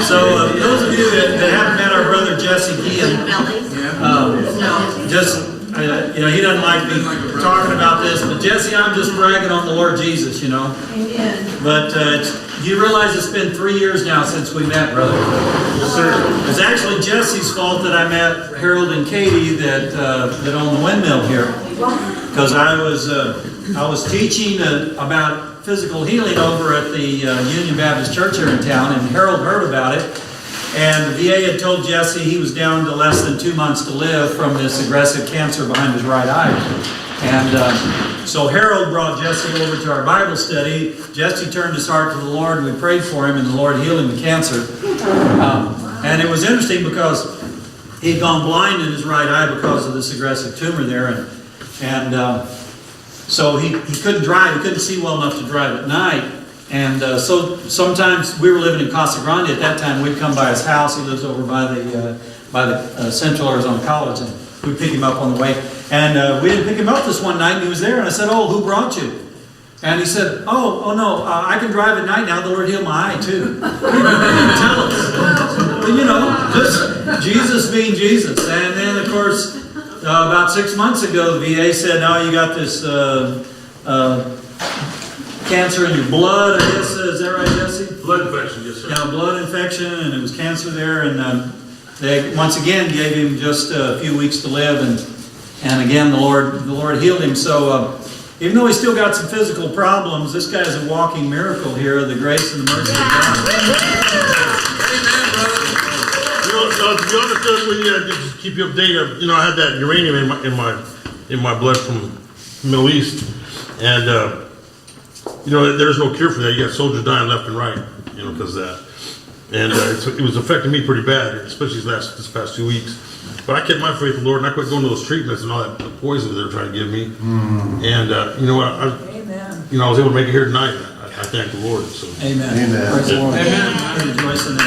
So those of you that haven't met our brother Jesse Guillen, he doesn't like me talking about this, but Jesse, I'm just bragging on the Lord Jesus, Amen. But you realize it's been 3 years now since we met, brother? Yes, sir. It's actually Jesse's fault that I met Harold and Katie that own the windmill here, because I was teaching about physical healing over at the Union Baptist Church here in town, and Harold heard about it. And the VA had told Jesse he was down to less than 2 months to live from this aggressive cancer behind his right eye. And so Harold brought Jesse over to our Bible study. Jesse turned his heart to the Lord, and we prayed for him, and the Lord healed him of cancer. And it was interesting because he'd gone blind in his right eye because of this aggressive tumor there. So he couldn't drive. He couldn't see well enough to drive at night. And so sometimes we were living in Casa Grande at that time. We'd come by his house. He lives over by the Central Arizona College, and we'd pick him up on the way. And we didn't pick him up this one night, and he was there. And I said, "Oh, who brought you?" And he said, "Oh no, I can drive at night now. The Lord healed my eye too." He didn't tell us. But, just Jesus being Jesus. And then of course, about 6 months ago, the VA said, "No, you got this cancer in your blood." I guess, is that right, Jesse? Blood infection, yes, sir. Yeah, blood infection, and it was cancer there. And they once again gave him just a few weeks to live, and again the Lord healed him. So even though he's still got some physical problems, this guy is a walking miracle here of the grace and the mercy of God. To be honest with you, just to keep you updated, I had that uranium in my blood from the Middle East, and there's no cure for that. You got soldiers dying left and right, because of that, and it was affecting me pretty bad, especially this past 2 weeks. But I kept my faith in the Lord, and I quit going to those treatments and all that poison that they were trying to give me. And you know what? I was able to make it here tonight. I thank the Lord. So. Amen. Amen. Praise the Lord. Amen. Rejoice in that.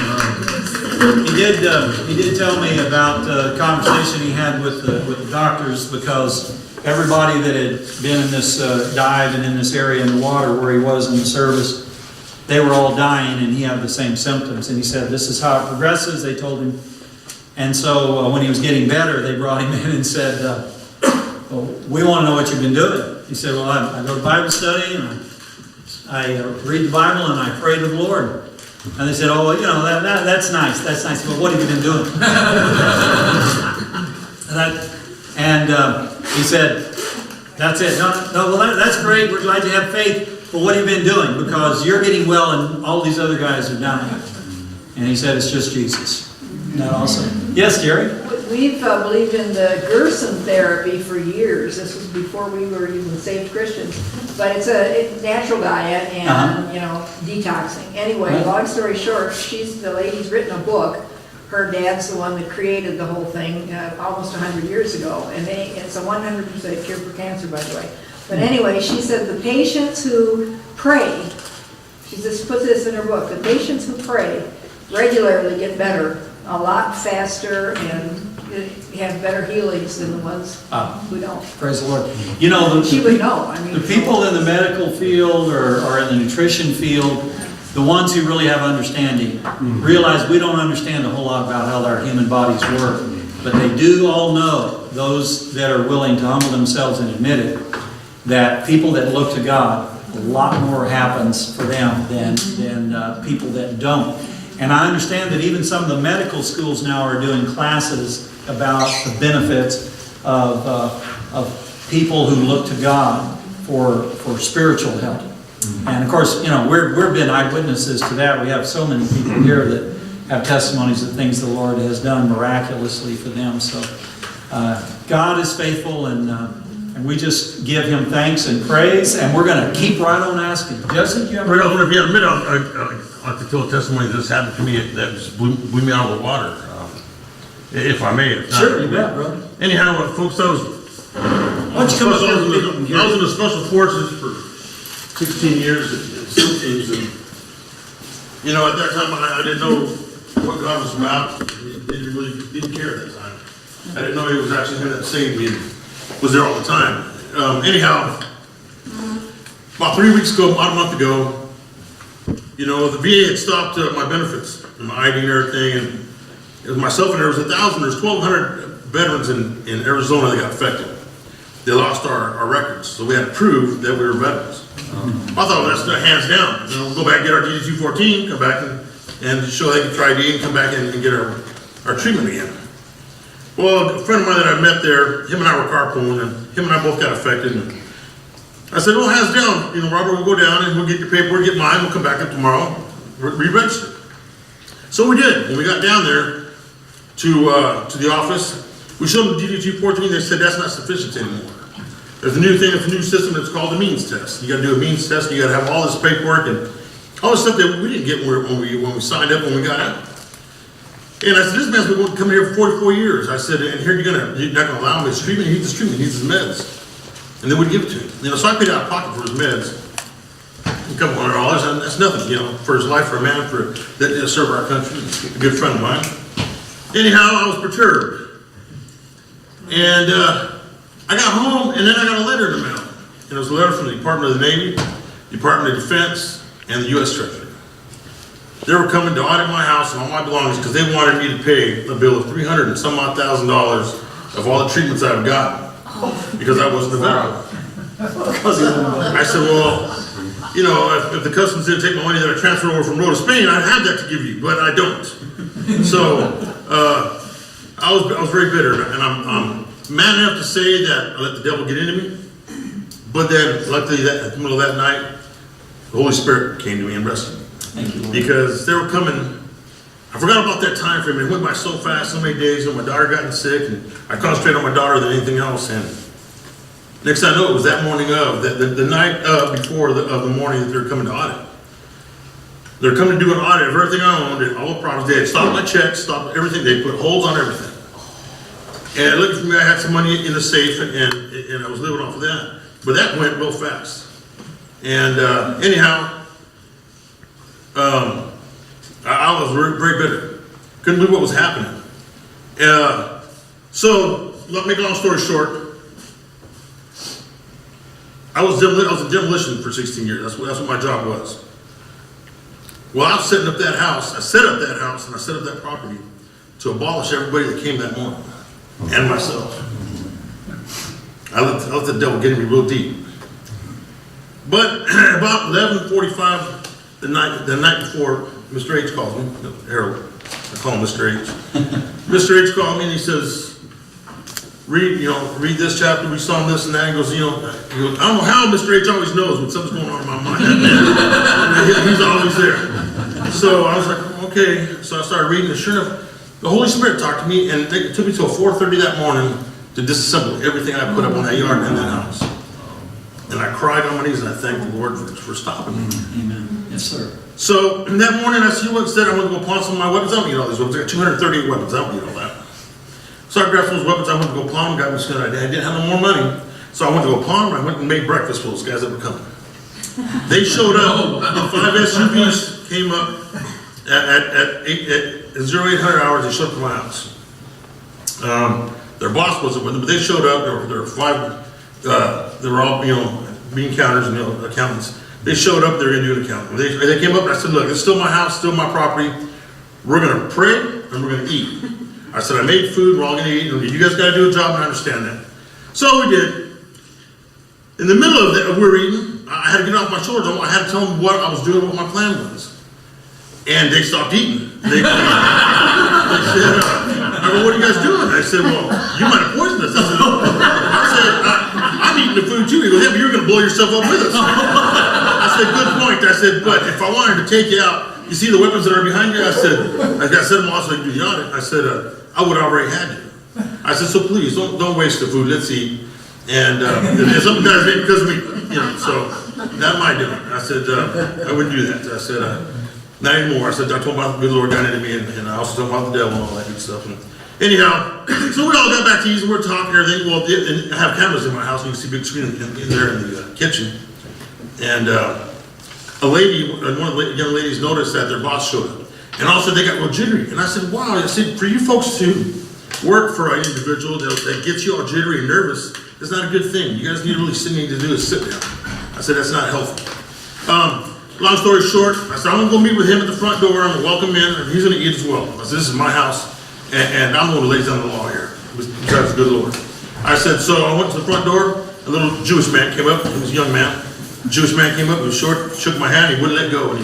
He did tell me about the conversation he had with the doctors, because everybody that had been in this dive and in this area in the water where he was in the service, they were all dying, and he had the same symptoms. And he said, "This is how it progresses," they told him. And so when he was getting better, they brought him in and said, "Well, we want to know what you've been doing." He said, "Well, I go to Bible study, and I read the Bible, and I pray to the Lord." And they said, "Oh, well, that's nice. That's nice. But what have you been doing?" He said, "That's it. No, well, that's great. We're glad you have faith. But what have you been doing? Because you're getting well, and all these other guys are dying." And he said, "It's just Jesus." Isn't that awesome? Yes, Jerry? We've believed in the Gerson therapy for years. This was before we were even saved Christians. But it's a natural diet and, detoxing. Anyway, long story short, the lady's written a book. Her dad's the one that created the whole thing almost 100 years ago. And it's a 100% cure for cancer, by the way. But anyway, she said the patients who pray, she just puts this in her book, the patients who pray regularly get better a lot faster and have better healings than the ones who don't. Praise the Lord. She would know. The people in the medical field or in the nutrition field, the ones who really have understanding, realize we don't understand a whole lot about how our human bodies work. But they do all know, those that are willing to humble themselves and admit it, that people that look to God, a lot more happens for them than people that don't. And I understand that even some of the medical schools now are doing classes about the benefits of people who look to God for spiritual help. And of course, we've been eyewitnesses to that. We have so many people here that have testimonies of things the Lord has done miraculously for them. So God is faithful, and we just give Him thanks and praise. And we're going to keep right on asking. Jesse, do you have? I like to tell a testimony that this happened to me that just blew me out of the water, if I may. Sure, you bet, brother. Anyhow, folks, I was in the Special Forces for 16 years at SEAL teams, and at that time I didn't know what God was about. I didn't care at that time. I didn't know He was actually Him that saved me and was there all the time. Anyhow, about 3 weeks ago, about a month ago, the VA had stopped my benefits. and my ID and everything, and it was myself, and there was 1,200 veterans in Arizona that got affected. They lost our records, so we had to prove that we were veterans. I thought, well, that's hands down. We'll go back and get our DD-214, come back and show they can try ID and come back and get our treatment again. Well, a friend of mine that I met there, him and I were carpooling, and him and I both got affected. And I said, well, hands down, Robert, we'll go down and we'll get your paperwork, get mine, we'll come back up tomorrow, re-register. So we did. When we got down there to the office, we showed them the DD-214, they said that's not sufficient anymore. There's a new thing, it's a new system that's called the means test. You gotta do a means test, you gotta have all this paperwork and all this stuff that we didn't get when we signed up, when we got out. And I said, this man's been coming here for 44 years. I said, and here you're not gonna allow him his treatment, he needs his treatment, he needs his meds. And they wouldn't give it to him. So I paid out of pocket for his meds, a couple $100, and that's nothing, for his life, for a man that served our country, a good friend of mine. Anyhow, I was perturbed. And I got home, and then I got a letter in the mail. And it was a letter from the Department of the Navy, Department of Defense, and the U.S. Treasury. They were coming to audit my house and all my belongings because they wanted me to pay a bill of $300 and some odd thousand of all the treatments I've gotten because I wasn't a veteran. I said, well, if the customs didn't take my money that I transferred over from Rome to Spain, I'd have that to give you, but I don't. So I was very bitter, and I'm man enough to say that I let the devil get into me. But then, luckily, at the middle of that night, the Holy Spirit came to me and rescued me. Thank you, Lord. Because they were coming. I forgot about that time frame. It went by so fast, so many days. My daughter got sick, and I concentrated on my daughter than anything else. And next thing I know, it was that morning of the night before the morning that they were coming to audit. They're coming to do an audit of everything I owned and all the products. They had stopped my checks, stopped everything. They put holds on everything. And looking for me, I had some money in the safe, and I was living off of that. But that went real fast. And anyhow, I was very, very bitter. Couldn't believe what was happening. So, make a long story short, I was in demolition for 16 years. That's what my job was. Well, I was setting up that house. I set up that house and I set up that property to abolish everybody that came that morning, and myself. I let the devil get in me real deep. But about 11:45 the night before, Mr. H calls me. Harold, I call him Mr. H. Mr. H called me and he says, read this chapter, we saw this and that. He goes, I don't know how Mr. H always knows when something's going on in my mind. He's always there. So I was like, okay. So I started reading, and sure enough, the Holy Spirit talked to me, and it took me till 4:30 that morning to disassemble everything I put up on that yard and in that house. And I cried on my knees, and I thanked the Lord for stopping me. Amen. Yes, sir. So that morning, I see what it said. I went to go pawn some of my weapons. I don't need all these weapons. I got 238 weapons. I don't need all that. So I grabbed those weapons. I went to go pawn them. I didn't have no more money. So I went to go pawn them. I went and made breakfast for those guys that were coming. They showed up. The 5 SUVs came up at 0800 hours. They showed up to my house. Their boss wasn't with them, but they showed up. There were 5. They were all, bean counters and accountants. They showed up. They were going to do an accounting. They came up and I said, look, it's still my house, still my property. We're going to pray and we're going to eat. I said, I made food. We're all going to eat. You guys got to do a job, and I understand that. So we did. In the middle of that, we were eating. I had to get off my shoulders. I had to tell them what I was doing, what my plan was. And they stopped eating. They said, what are you guys doing? I said, well, you might have poisoned us. I said, I'm eating the food too. He goes, yeah, but you're going to blow yourself up with us. I said, good point. I said, but if I wanted to take you out, you see the weapons that are behind you? I said, I got set them off so I could do the audit. I said, I would have already had you. I said, so please, don't waste the food. Let's eat. And some guys made because of me, so not my doing. I said, I wouldn't do that. I said, not anymore. I said, I told my good Lord got into me, and I also told about the devil and all that good stuff. And anyhow, so we all got back to easy. We're talking and everything. Well, and I have cameras in my house. You can see a big screen in there in the kitchen. And one of the young ladies noticed that their boss showed up. And also they got real jittery. And I said, wow. I said, for you folks to work for an individual that gets you all jittery and nervous, it's not a good thing. You guys need to really sit to do is sit down. I said, that's not healthy. long story short, I said, I'm gonna go meet with him at the front door, I'm gonna welcome him, and he's gonna eat as well. I said, this is my house, and I'm gonna lay down the law here, because good Lord. I said, so I went to the front door, a little Jewish man came up, he was a young man. A Jewish man came up, he was short, shook my hand, he wouldn't let go, and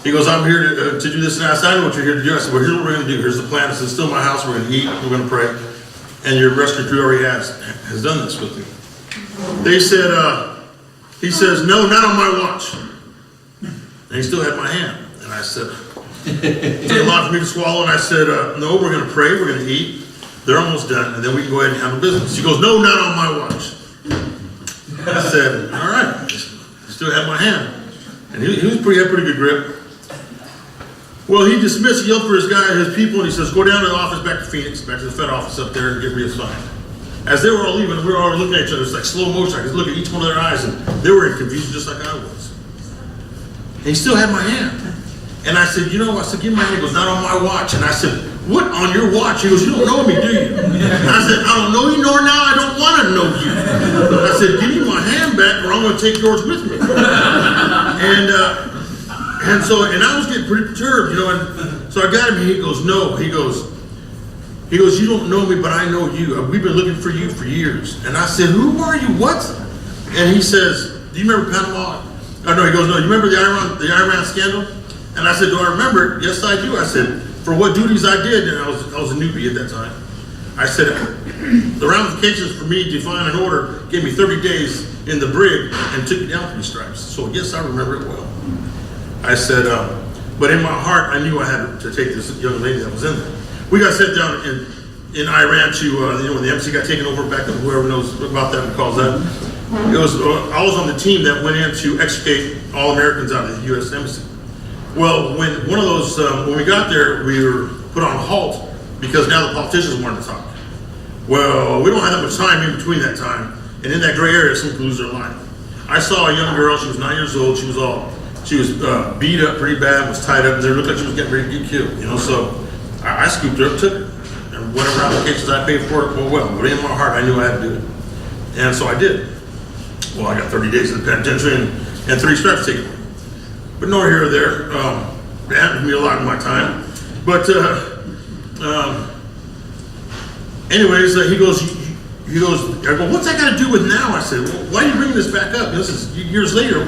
he goes, I'm here to do this, and I said, I know what you're here to do. I said, well, here's what we're gonna do, here's the plan. I said, it's still my house, we're gonna eat, we're gonna pray, and your rescue crew already has done this with you. They said, he says, no, not on my watch. And he still had my hand, and I said, it's a lot for me to swallow, and I said, no, we're gonna pray, we're gonna eat, they're almost done, and then we can go ahead and handle business. He goes, no, not on my watch. I said, all right, he still had my hand, and he had pretty good grip. Well, he dismissed, he yelled for his people, and he says, go down to the office, back to Phoenix, back to the Fed office up there, and get reassigned. As they were all leaving, we were all looking at each other, it's like slow motion, I could look at each one of their eyes, and they were in confusion just like I was. And he still had my hand. And I said, you know, I said, give me my hand. He goes, not on my watch. And I said, what, on your watch? He goes, you don't know me, do you? And I said, I don't know you, nor now I don't want to know you. I said, give me my hand back, or I'm going to take yours with me. And so I was getting pretty perturbed, you know, and so I got him, and he goes, no, he goes, you don't know me, but I know you. We've been looking for you for years. And I said, who are you, what? And he says, do you remember Panama? Oh, no, he goes, no, you remember the Iran scandal? And I said, do I remember it? Yes, I do. I said, for what duties I did, and I was a newbie at that time. I said, the ramifications for me to find an order gave me 30 days in the brig and took me down 3 stripes. So yes, I remember it well. I said, but in my heart, I knew I had to take this young lady that was in there. We got sent down in Iran to, when the embassy got taken over back then, whoever knows about that recalls that. I was on the team that went in to extricate all Americans out of the U.S. Embassy. Well, when we got there, we were put on halt because now the politicians wanted to talk. Well, we don't have that much time in between that time, and in that gray area, some people lose their life. I saw a young girl, she was 9 years old, she was beat up pretty bad, was tied up, and it looked like she was getting ready to get killed, you know, so I scooped her up, took her, and whatever applications I paid for it, but in my heart, I knew I had to do it. And so I did. Well, I got 30 days in the penitentiary and 3 stripes taken away. But nor here or there. It happened to me a lot in my time. But anyways, he goes, I go, what's that got to do with now? I said, well, why are you bringing this back up? This is years later.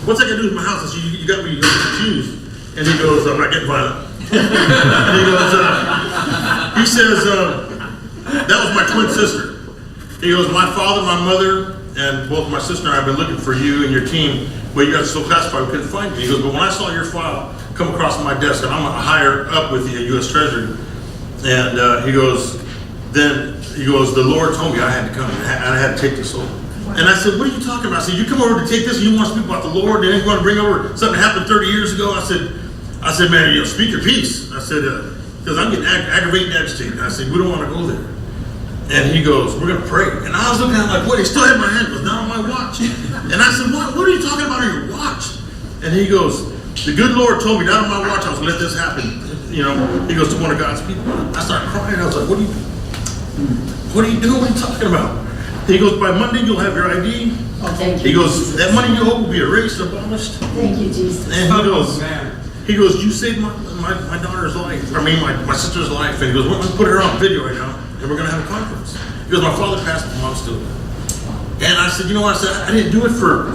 What's that got to do with my house? I said, you got me confused. And he goes, I'm not getting violent. And he says, that was my twin sister. He goes, my father, my mother, and both my sister and I have been looking for you and your team, but you got so classified we couldn't find you. He goes, but when I saw your file come across my desk, and I'm higher up with the U.S. Treasury, and he goes, the Lord told me I had to come, and I had to take this over. And I said, what are you talking about? I said, you come over to take this, and you want to speak about the Lord, and you want to bring over something that happened 30 years ago? I said, man, you know, speak your piece. I said, because I'm getting aggravated and agitated. I said, we don't want to go there. And he goes, we're going to pray. And I was looking at him like, what? He still had my hand. It was not on my watch. And I said, what are you talking about on your watch? And he goes, the good Lord told me not on my watch I was going to let this happen. You know, he goes, to one of God's people. I started crying. I was like, what are you doing? What are you talking about? He goes, by Monday you'll have your ID. Oh, thank you. He goes, that money you owe will be erased and abolished. Thank you, Jesus. And he goes, you saved my daughter's life. I mean, my sister's life. And he goes, we're going to put her on video right now, and we're going to have a conference. He goes, my father passed, my mom's still there. And I said, you know what? I said, I didn't do it for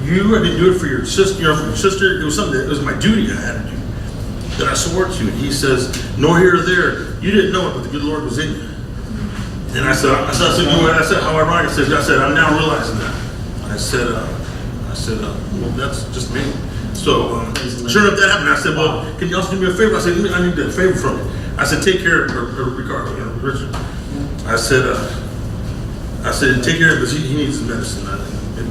you. I didn't do it for your sister. You know, for your sister. It was something that it was my duty I had to do. That I swore to. And he says, nor here or there. You didn't know it, but the good Lord was in you. And I said, you know what? I said, how ironic. I said, I'm now realizing that. I said, well, that's just me. So, sure enough, that happened. I said, well, can you also do me a favor? I said, I need a favor from you. I said, take care of Ricardo, Richard. I said, take care of him because he needs some medicine,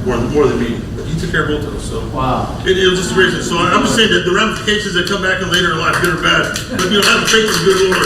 more than me. But he took care of both of us. So Wow. It was just amazing. So I'm just saying that the ramifications that come back in later in life, good or bad, but have faith in the good Lord.